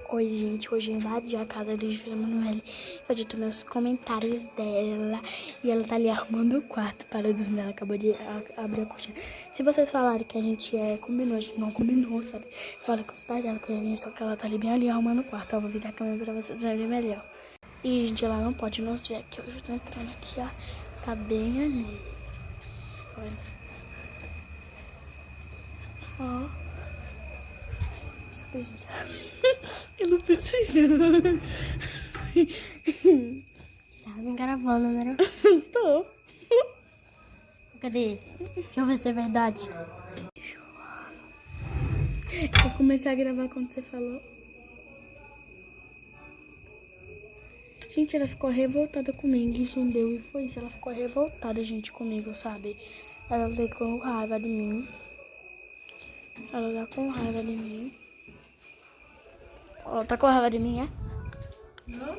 Oi, gente, hoje eu invadi a casa de Julia Manoel. Eu dito meus comentários dela. E ela tá ali arrumando o quarto para dormir. Ela acabou de abrir a cortina. Se vocês falarem que a gente combinou, a gente não combinou, sabe? Fala com os pais dela que eu ia vir, só que ela tá ali bem ali arrumando o quarto. Eu vou virar a câmera pra vocês verem melhor. E, gente, ela não pode nos ver aqui. Hoje eu tô entrando aqui, ó. Tá bem ali. Olha. Ó. Sabe, gente? Eu não preciso. Tá me gravando, né? Tô. Cadê? Deixa eu ver se é verdade. Eu comecei a gravar quando você falou. Gente, ela ficou revoltada comigo, entendeu? E foi isso, ela ficou revoltada, gente, comigo, sabe? Ela tá com raiva de mim. Ela tá com raiva de mim. Ó, tá com raiva de mim, é? Não.